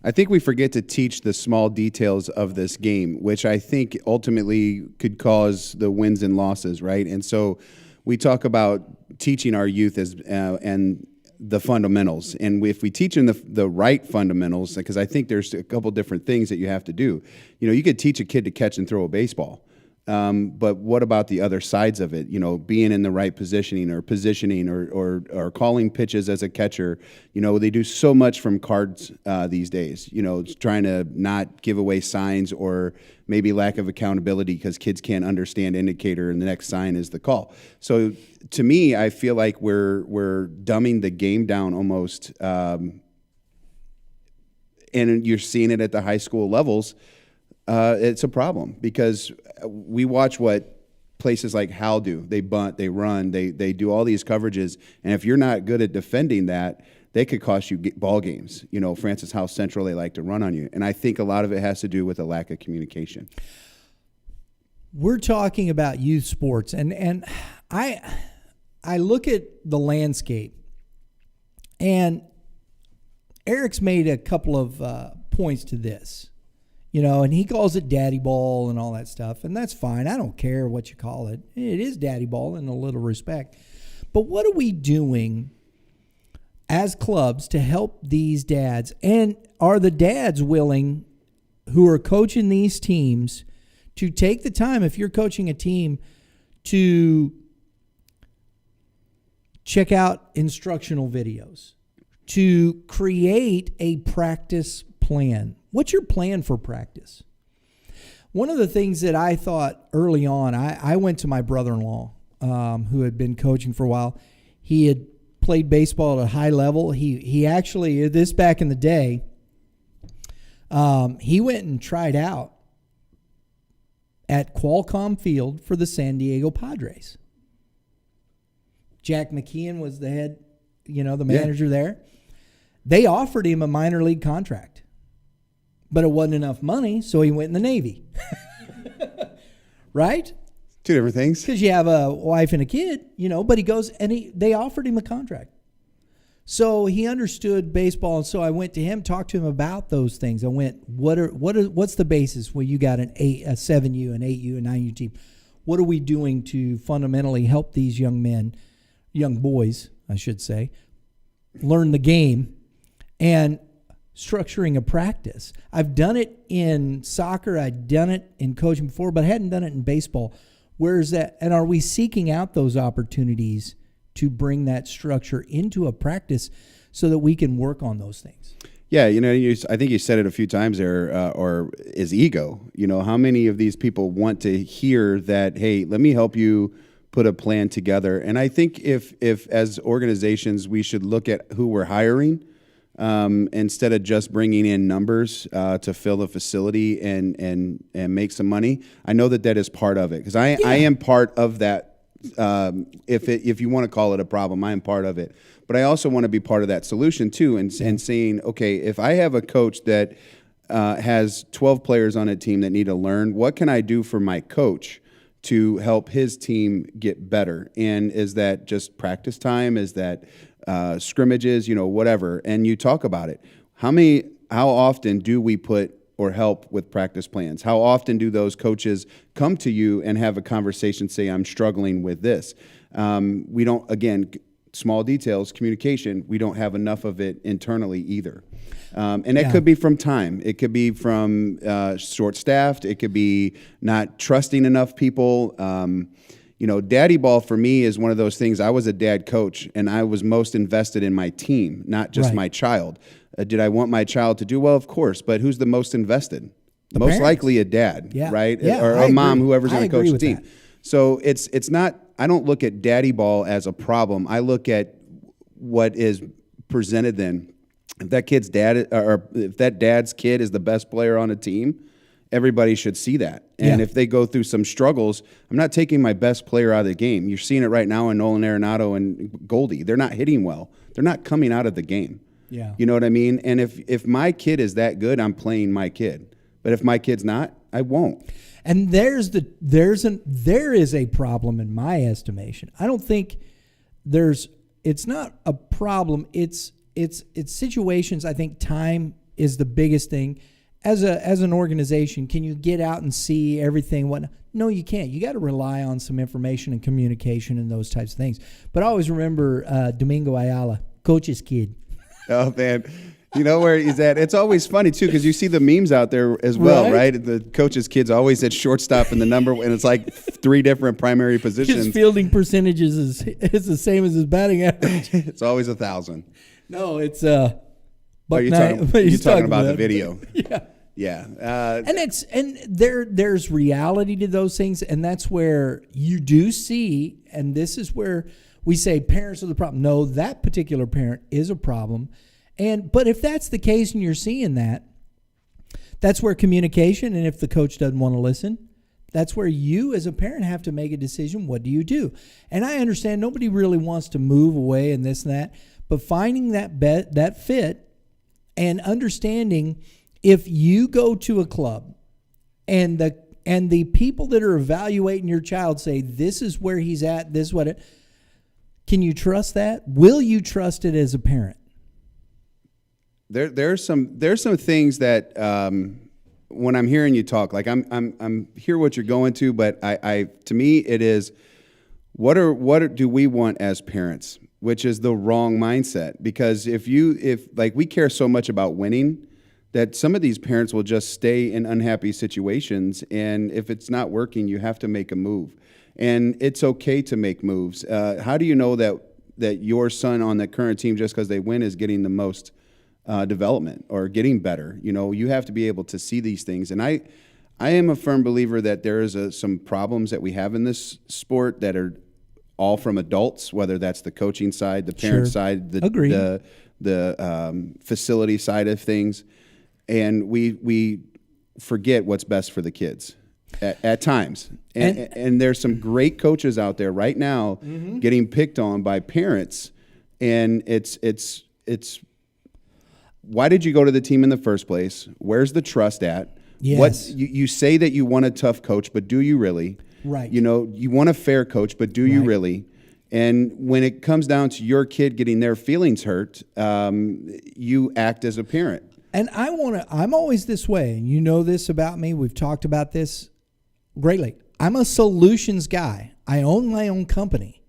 I think we forget to teach the small details of this game, which I think ultimately could cause the wins and losses, right? And so we talk about teaching our youth and the fundamentals. And if we teach them the right fundamentals, because I think there's a couple different things that you have to do. You know, you could teach a kid to catch and throw a baseball. But what about the other sides of it? You know, being in the right positioning or calling pitches as a catcher. You know, they do so much from cards these days. You know, trying to not give away signs or maybe lack of accountability because kids can't understand indicator and the next sign is the call. So to me, I feel like we're dumbing the game down almost, and you're seeing it at the high school levels. It's a problem because we watch what places like Hal do. They bunt, they run, they do all these coverages, and if you're not good at defending that, they could cost you ball games. You know, Francis House Central, they like to run on you, and I think a lot of it has to do with a lack of communication.
We're talking about youth sports, and I look at the landscape, and Eric's made a couple of points to this. You know, and he calls it daddy ball and all that stuff, and that's fine. I don't care what you call it. It is daddy ball in a little respect. But what are we doing as clubs to help these dads? And are the dads willing, who are coaching these teams, to take the time, if you're coaching a team, to check out instructional videos, to create a practice plan? What's your plan for practice? One of the things that I thought early on, I went to my brother-in-law who had been coaching for a while. He had played baseball at a high level. He actually, this back in the day, he went and tried out at Qualcomm Field for the San Diego Padres. Jack McKeon was the head, the manager there. They offered him a minor league contract. But it wasn't enough money, so he went in the Navy. Right?
Two different things.
Because you have a wife and a kid, but he goes and they offered him a contract. So he understood baseball, and so I went to him, talked to him about those things. I went, what's the basis? Well, you got a 7U, an 8U, a 9U team. What are we doing to fundamentally help these young boys, I should say, learn the game? And structuring a practice. I've done it in soccer. I've done it in coaching before, but I hadn't done it in baseball. Where is that? And are we seeking out those opportunities to bring that structure into a practice so that we can work on those things?
Yeah, I think you said it a few times there, or is ego. How many of these people want to hear that, hey, let me help you put a plan together? And I think if as organizations, we should look at who we're hiring, instead of just bringing in numbers to fill the facility and make some money. I know that is part of it because I am part of that. If you want to call it a problem, I am part of it. But I also want to be part of that solution too, and saying, okay, if I have a coach that has 12 players on a team that need to learn, what can I do for my coach to help his team get better? And is that just practice time? Is that scrimmages, whatever, and you talk about it. How often do we put or help with practice plans? How often do those coaches come to you and have a conversation, say, I'm struggling with this? We don't, again, small details, communication, we don't have enough of it internally either. And it could be from time. It could be from short-staffed. It could be not trusting enough people. Daddy ball for me is one of those things. I was a dad coach, and I was most invested in my team, not just my child. Did I want my child to do well? Of course, but who's the most invested? Most parents. Likely a dad, right?
Yeah,
or a mom, whoever's going to coach the team.
That.
So it's not. I don't look at daddy ball as a problem. I look at what is presented. Then, if that kid's dad, or if that dad's kid is the best player on a team, everybody should see that. And if they go through some struggles, I'm not taking my best player out of the game. You're seeing it right now in Nolan Arenado and Goldie. They're not hitting well. They're not coming out of the game.
Yeah.
You know what I mean? And if my kid is that good, I'm playing my kid. But if my kid's not, I won't.
And there is a problem in my estimation. I don't think it's not a problem. It's situations. I think time is the biggest thing. As an organization, can you get out and see everything? No, you can't. You got to rely on some information and communication and those types of things. But I always remember Domingo Ayala Coach's kid.
Oh, man. You know where he's at? It's always funny, too, because you see the memes out there as well, right? The coach's kid's always at shortstop in the number, and it's like 3 different primary positions.
His fielding percentages is the same as his batting average.
It's always 1,000.
No, it's
You're talking about the video.
Yeah.
Yeah.
And there's reality to those things, and that's where you do see, and this is where we say parents are the problem. No, that particular parent is a problem. But if that's the case and you're seeing that, that's where communication, and if the coach doesn't want to listen, that's where you as a parent have to make a decision. What do you do? And I understand nobody really wants to move away and this and that, but finding that fit and understanding if you go to a club and the people that are evaluating your child say, this is where he's at, this is what it, can you trust that? Will you trust it as a parent?
There's some things that when I'm hearing you talk, like I'm hear what you're going to, but I to me it is what do we want as parents, which is the wrong mindset, because if like we care so much about winning that some of these parents will just stay in unhappy situations, and if it's not working, you have to make a move, and it's okay to make moves. How do you know that your son on the current team, just because they win, is getting the most development or getting better? You have to be able to see these things. And I am a firm believer that there is some problems that we have in this sport that are all from adults, whether that's the coaching side, the parent side, the facility side of things. And we forget what's best for the kids at times. And there's some great coaches out there right now getting picked on by parents. And it's why did you go to the team in the first place? Where's the trust at?
Yes.
You say that you want a tough coach, but do you really?
Right.
You want a fair coach, but do you really? And when it comes down to your kid getting their feelings hurt, you act as a parent.
And I'm always this way, and you know this about me. We've talked about this greatly. I'm a solutions guy. I own my own company.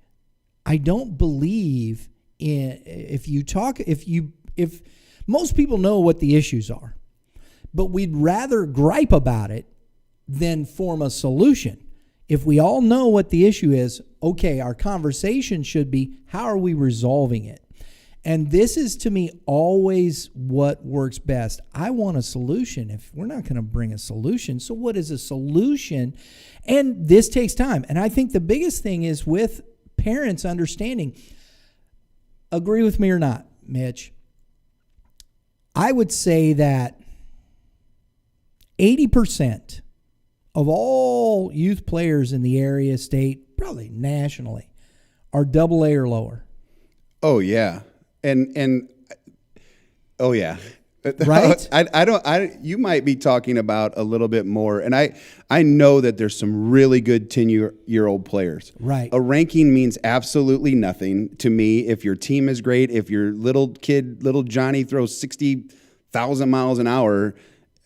I don't believe in if most people know what the issues are, but we'd rather gripe about it than form a solution. If we all know what the issue is, okay, our conversation should be, how are we resolving it? And this is, to me, always what works best. I want a solution. If we're not going to bring a solution, so what is a solution? And this takes time. And I think the biggest thing is with parents understanding, agree with me or not, Mitch, I would say that 80% of all youth players in the area, state, probably nationally, are AA or lower.
Oh, yeah. And oh yeah,
right.
You might be talking about a little bit more, and I know that there's some really good 10-year-old players.
Right.
A ranking means absolutely nothing to me if your team is great. If your little Johnny throws 60,000 miles an hour,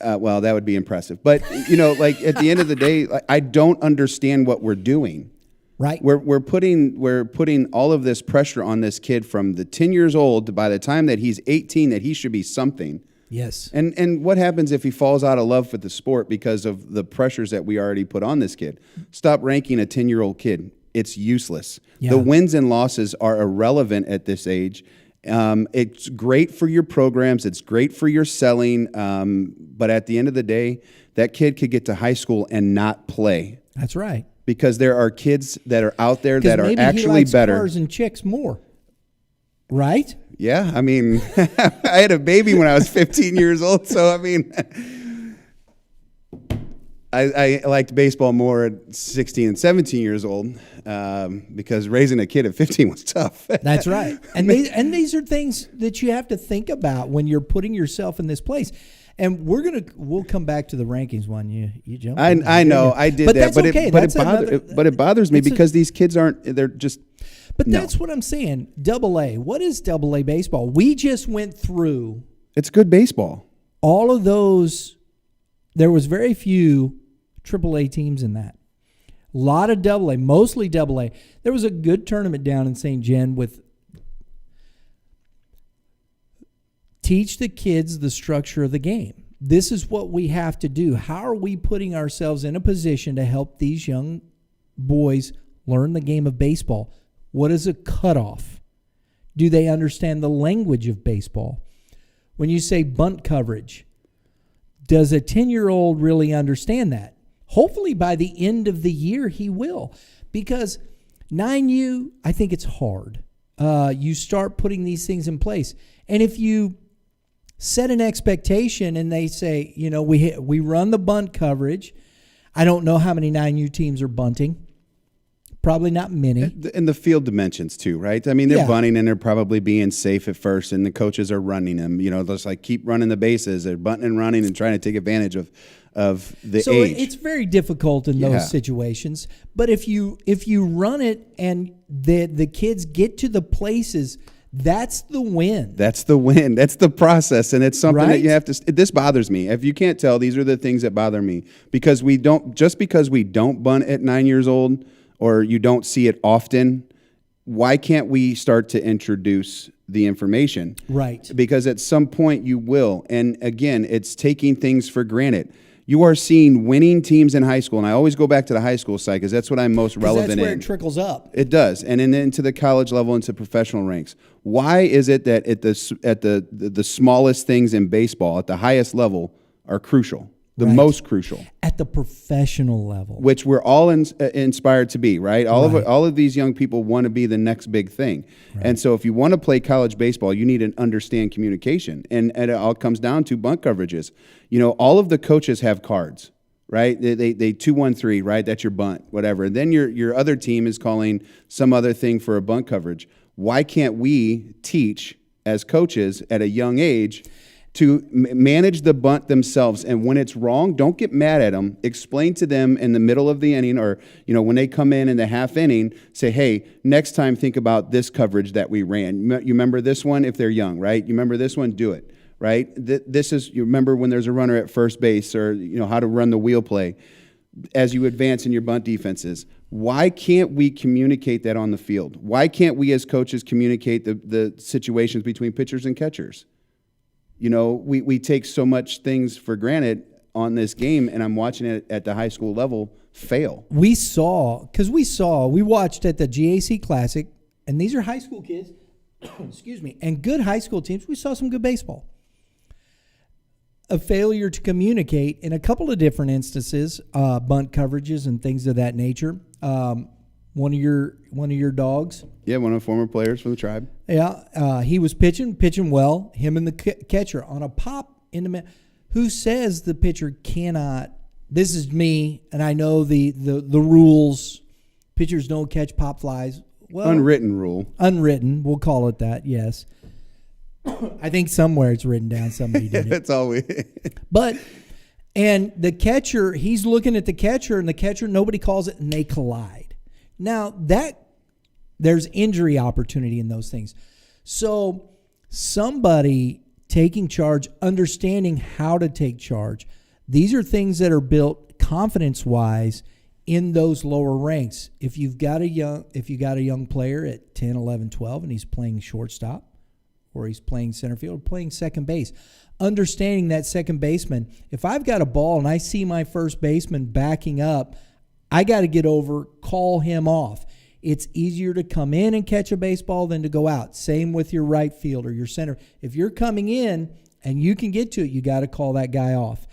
well, that would be impressive. But like at the end of the day, I don't understand what we're doing.
Right.
We're putting all of this pressure on this kid from the 10 years old to by the time that he's 18 that he should be something.
Yes.
And what happens if he falls out of love with the sport because of the pressures that we already put on this kid? Stop ranking a 10-year-old kid. It's useless. Yeah. The wins and losses are irrelevant at this age. It's great for your programs. It's great for your selling. But at the end of the day, that kid could get to high school and not play.
That's right.
Because there are kids that are out there that are actually
he likes
better.
Cars and chicks more, right?
Yeah, I mean, I had a baby when I was 15 years old, so I mean, I liked baseball more at 16 and 17 years old because raising a kid at 15 was tough.
That's right, and these are things that you have to think about when you're putting yourself in this place. And we'll come back to the rankings one. You jump.
I know I did that,
that's okay.
But it bothers me because these kids aren't. They're just.
But that's what I'm saying. AA. What is AA baseball? We just went through.
It's good baseball.
All of those. There was very few AAA teams in that. A lot of AA, mostly AA. There was a good tournament down in St. Jen with Teach the kids the structure of the game. This is what we have to do. How are we putting ourselves in a position to help these young boys learn the game of baseball? What is a cutoff? Do they understand the language of baseball? When you say bunt coverage, does a 10-year-old really understand that? Hopefully by the end of the year he will, because 9U, I think it's hard. You start putting these things in place. And if you set an expectation and they say, we run the bunt coverage. I don't know how many 9U teams are bunting. Probably not many.
And the field dimensions too, right? I mean, they're bunting and they're probably being safe at first, and the coaches are running them. Just like keep running the bases. They're bunting and running and trying to take advantage of the age.
So it's very difficult in those situations. But if you run it and the kids get to the places, that's the win.
That's the win. That's the process, and it's something that you have to. This bothers me. If you can't tell, these are the things that bother me, because we don't bunt at 9 years old, or you don't see it often. Why can't we start to introduce the information?
Right.
Because at some point you will. And again, it's taking things for granted. You are seeing winning teams in high school, and I always go back to the high school side because that's what I'm most relevant in.
That's where it trickles up.
It does, and then into the college level, into professional ranks. Why is it that at the smallest things in baseball, at the highest level, are crucial? The most crucial
at the professional level,
which we're all inspired to be, right? All of these young people want to be the next big thing, and so if you want to play college baseball, you need to understand communication, and it all comes down to bunt coverages. All of the coaches have cards, right? They 2-1-3, right? That's your bunt, whatever. And then your other team is calling some other thing for a bunt coverage. Why can't we teach as coaches at a young age to manage the bunt themselves? And when it's wrong, don't get mad at them. Explain to them in the middle of the inning, or when they come in the half inning, say, hey, next time think about this coverage that we ran. You remember this one? If they're young, right? You remember this one? Do it, right? You remember when there's a runner at first base, or how to run the wheel play as you advance in your bunt defenses. Why can't we communicate that on the field? Why can't we as coaches communicate the situations between pitchers and catchers? We take so much things for granted on this game, and I'm watching it at the high school level fail. We
watched at the GAC Classic, and these are high school kids, excuse me, and good high school teams. We saw some good baseball. A failure to communicate in a couple of different instances, bunt coverages and things of that nature. One of your dogs.
Yeah, one of the former players from the tribe.
Yeah, he was pitching well. Him and the catcher on a pop in the middle. Who says the pitcher cannot? This is me, and I know the rules. Pitchers don't catch pop flies. Well,
unwritten rule.
Unwritten, we'll call it that. Yes. I think somewhere it's written down. Somebody did it.
That's all we.
And the catcher, he's looking at the catcher, and the catcher, nobody calls it, and they collide. Now there's injury opportunity in those things. So somebody taking charge, understanding how to take charge. These are things that are built confidence-wise in those lower ranks. If you got a young player at 10, 11, 12, and he's playing shortstop, or he's playing center field, or playing second base, understanding that second baseman, if I've got a ball and I see my first baseman backing up, I got to get over, call him off. It's easier to come in and catch a baseball than to go out. Same with your right fielder, your center. If you're coming in and you can get to it, you got to call that guy off.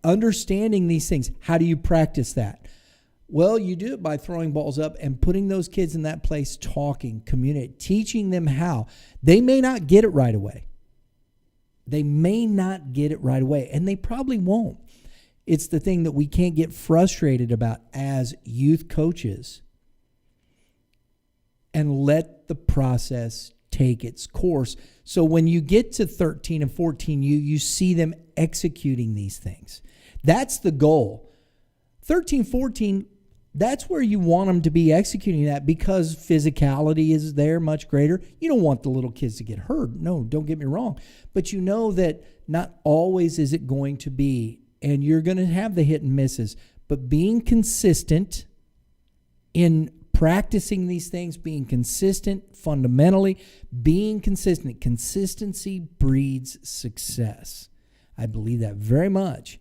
Understanding these things. How do you practice that? Well, you do it by throwing balls up and putting those kids in that place, talking, communicating, teaching them how. They may not get it right away. And they probably won't. It's the thing that we can't get frustrated about as youth coaches, and let the process take its course. So when you get to 13 and 14, you see them executing these things. That's the goal. 13, 14, that's where you want them to be executing that, because physicality is there much greater. You don't want the little kids to get hurt. No, don't get me wrong. But you know that not always is it going to be, and you're going to have the hit and misses. But being consistent in practicing these things, being consistent, fundamentally, being consistent. Consistency breeds success. I believe that very much.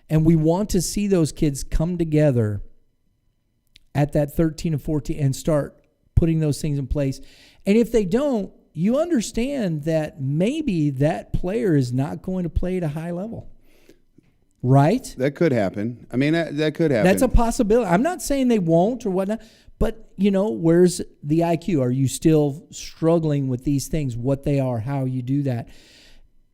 And we want to see those kids come together at that 13 and 14 and start putting those things in place. And if they don't, you understand that maybe that player is not going to play at a high level. Right?
That could happen. I mean, that could happen.
That's a possibility. I'm not saying they won't or whatnot, but, where's the IQ? Are you still struggling with these things, what they are, how you do that?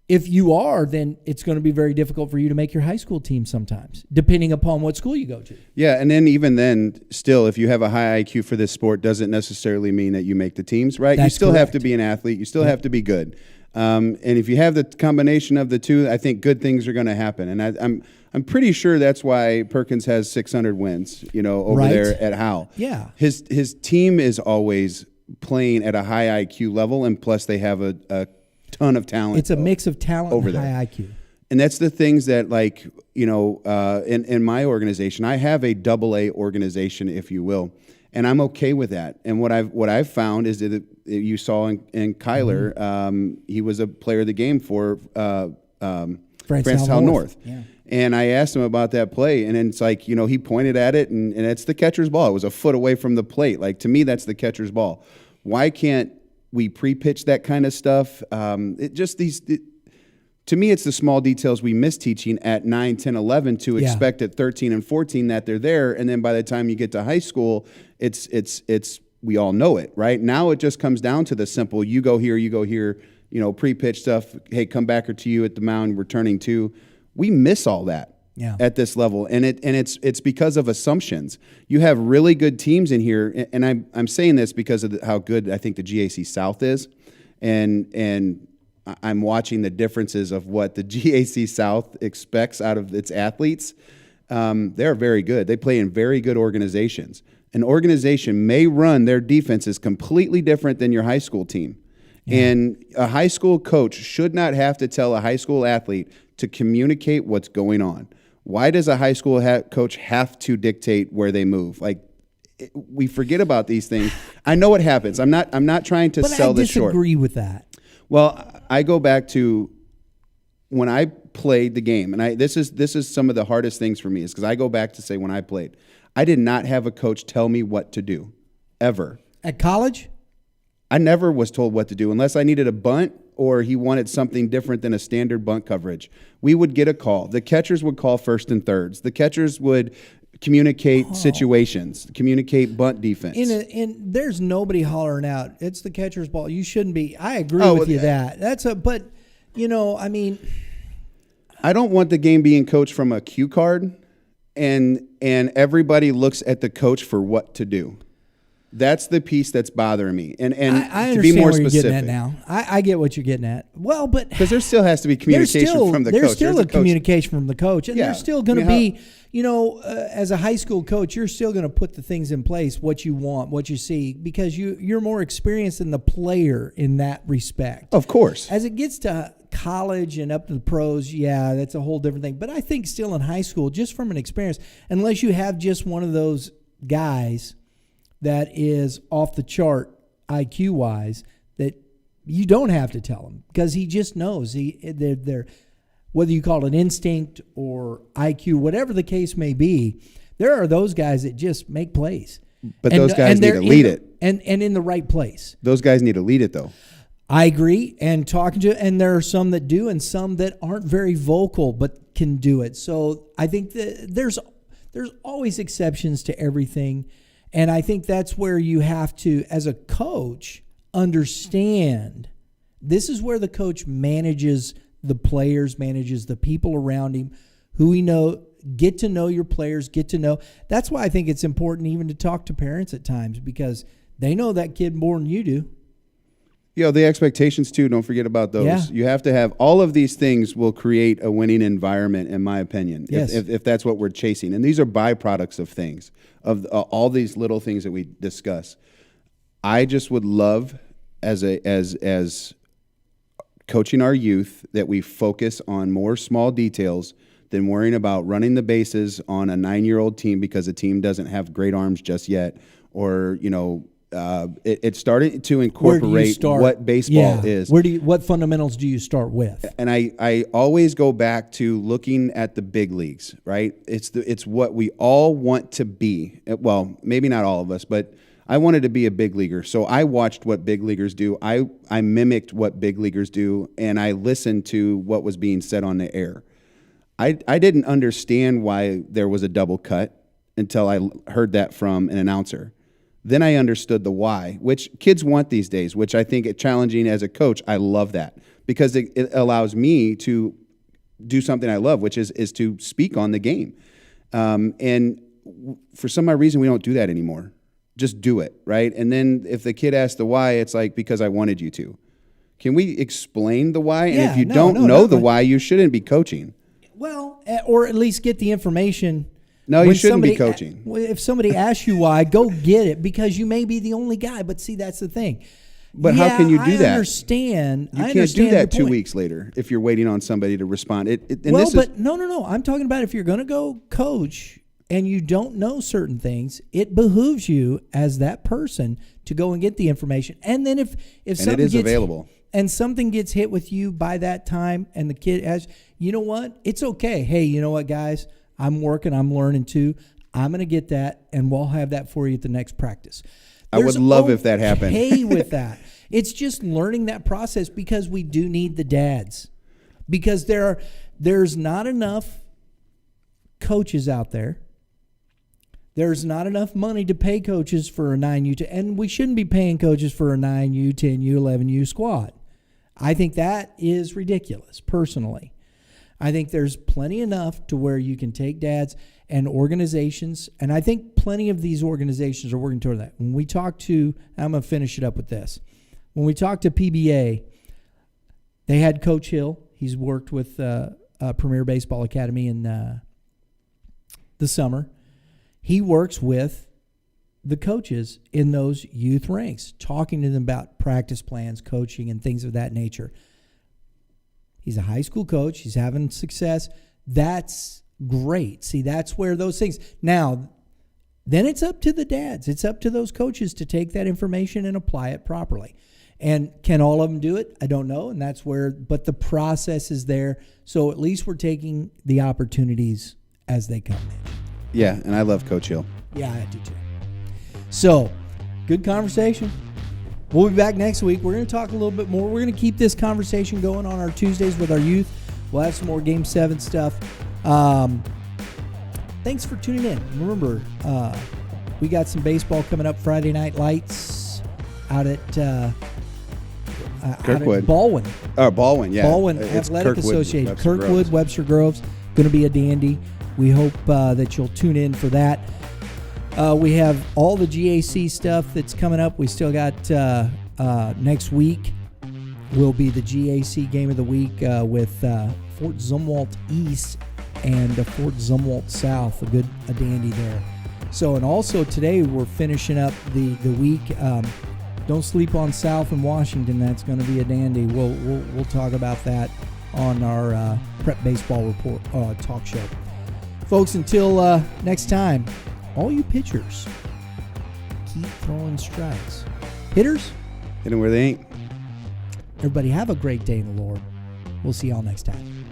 If you are, then it's going to be very difficult for you to make your high school team sometimes, depending upon what school you go to.
Yeah, and then even then, still, if you have a high IQ for this sport, doesn't necessarily mean that you make the teams, right?
That's
you still have
correct.
to be an athlete. You still have to be good. And if you have the combination of the two, I think good things are going to happen. And I'm pretty sure that's why Perkins has 600 wins, over
Right.
there at Howe.
Yeah.
His team is always playing at a high IQ level, and plus they have a ton of talent.
It's a mix of talent
over
and
there.
high IQ.
And that's the things that, in my organization, I have a AA organization, if you will, and I'm okay with that. And what I've found is that you saw in Kyler, he was a player of the game for Francetown North.
Yeah.
And I asked him about that play, and it's like, he pointed at it, and it's the catcher's ball. It was a foot away from the plate. Like, to me, that's the catcher's ball. Why can't we pre-pitch that kind of stuff? To me, it's the small details we miss teaching at 9, 10, 11 to expect at 13 and 14 that they're there. And then by the time you get to high school, it's we all know it, right? Now it just comes down to the simple, you go here, pre-pitch stuff. Hey, come back or to you at the mound, returning to. We miss all that.
Yeah.
At this level, and it's because of assumptions. You have really good teams in here, and I'm saying this because of how good I think the GAC South is, and I'm watching the differences of what the GAC South expects out of its athletes. They're very good. They play in very good organizations. An organization may run their defenses completely different than your high school team. Yeah. And a high school coach should not have to tell a high school athlete to communicate what's going on. Why does a high school coach have to dictate where they move? We forget about these things. I know what happens. I'm not trying to sell this short.
I disagree with that.
Well, I go back to when I played the game, and this is some of the hardest things for me is because I go back to say when I played, I did not have a coach tell me what to do, ever.
At college?
I never was told what to do unless I needed a bunt or he wanted something different than a standard bunt coverage. We would get a call. The catchers would call first and thirds. The catchers would communicate situations, communicate bunt defense.
And there's nobody hollering out, it's the catcher's ball. You shouldn't be. I agree with you that. But
I don't want the game being coached from a cue card and everybody looks at the coach for what to do. That's the piece that's bothering me. And
I
to be more
where
specific,
you're getting at now. I get what you're getting at. Well, but
because there still has to be communication from the coach.
There's still a communication from the coach, and there's still going to be, as a high school coach, you're still going to put the things in place, what you want, what you see, because you're more experienced than the player in that respect.
Of course.
As it gets to college and up to the pros, that's a whole different thing. But I think still in high school, just from an experience, unless you have just one of those guys that is off the chart IQ wise, that you don't have to tell him because he just knows. They're whether you call it instinct or IQ, whatever the case may be, there are those guys that just make plays.
But those guys need to lead it.
And in the right place.
Those guys need to lead it, though.
I agree. And there are some that do and some that aren't very vocal but can do it. So I think that there's always exceptions to everything. And I think that's where you have to, as a coach, understand this is where the coach manages the players, manages the people around him, who we know, get to know your players, get to know. That's why I think it's important even to talk to parents at times because they know that kid more than you do.
The expectations, too, don't forget about those.
Yeah.
You have to have all of these things will create a winning environment, in my opinion,
yes.
if that's what we're chasing. And these are byproducts of things, of all these little things that we discuss. I just would love, as coaching our youth, that we focus on more small details than worrying about running the bases on a 9-year-old team because the team doesn't have great arms just yet, or it started to incorporate what baseball is.
What fundamentals do you start with?
And I always go back to looking at the big leagues, right? It's what we all want to be. Well, maybe not all of us, but I wanted to be a big leaguer. So I watched what big leaguers do. I mimicked what big leaguers do, and I listened to what was being said on the air. I didn't understand why there was a double cut until I heard that from an announcer. Then I understood the why, which kids want these days, which I think it's challenging as a coach. I love that because it allows me to do something I love, which is to speak on the game. And for some odd reason, we don't do that anymore. Just do it, right? And then if the kid asks the why, it's like, because I wanted you to. Can we explain the why? And if you don't know the why, you shouldn't be coaching.
Well, or at least get the information.
No, you shouldn't be coaching.
If somebody asks you why, go get it because you may be the only guy. But see, that's the thing.
But how can you do that?
I understand.
You can't do that 2 weeks later if you're waiting on somebody to respond.
No. I'm talking about if you're going to go coach and you don't know certain things, it behooves you as that person to go and get the information. And then if something
it is available.
And something gets hit with you by that time and the kid asks, you know what? It's okay. Hey, you know what, guys? I'm working, I'm learning too. I'm going to get that, and we'll have that for you at the next practice.
I would love if that happened.
Hey, with that. It's just learning that process because we do need the dads. Because there's not enough coaches out there. There's not enough money to pay coaches for a 9U, and we shouldn't be paying coaches for a 9U, 10U, 11U squad. I think that is ridiculous, personally. I think there's plenty enough to where you can take dads and organizations, and I think plenty of these organizations are working toward that. When we talk to, I'm going to finish it up with this. When we talk to PBA, they had Coach Hill. He's worked with Premier Baseball Academy in the summer. He works with the coaches in those youth ranks, talking to them about practice plans, coaching, and things of that nature. He's a high school coach. He's having success. That's great. See, that's where those things. Now, then it's up to the dads. It's up to those coaches to take that information and apply it properly. And can all of them do it? I don't know. And that's where, but the process is there. So at least we're taking the opportunities as they come in.
Yeah, and I love Coach Hill.
Yeah, I do too. So, good conversation. We'll be back next week. We're going to talk a little bit more. We're going to keep this conversation going on our Tuesdays with our youth. We'll have some more Game 7 stuff. Thanks for tuning in. Remember, we got some baseball coming up, Friday Night Lights out at Baldwin.
Oh, Baldwin, yeah.
Baldwin Athletic Association. Kirkwood, Webster Groves. Going to be a dandy. We hope that you'll tune in for that. We have all the GAC stuff that's coming up. We still got next week will be the GAC Game of the Week with Fort Zumwalt East and Fort Zumwalt South, a dandy there. So, and also today we're finishing up the week. Don't sleep on South and Washington. That's going to be a dandy. We'll talk about that on our Prep Baseball Report talk show. Folks, until next time, all you pitchers, keep throwing strikes. Hitters,
hit them where they ain't.
Everybody have a great day in the Lord. We'll see y'all next time.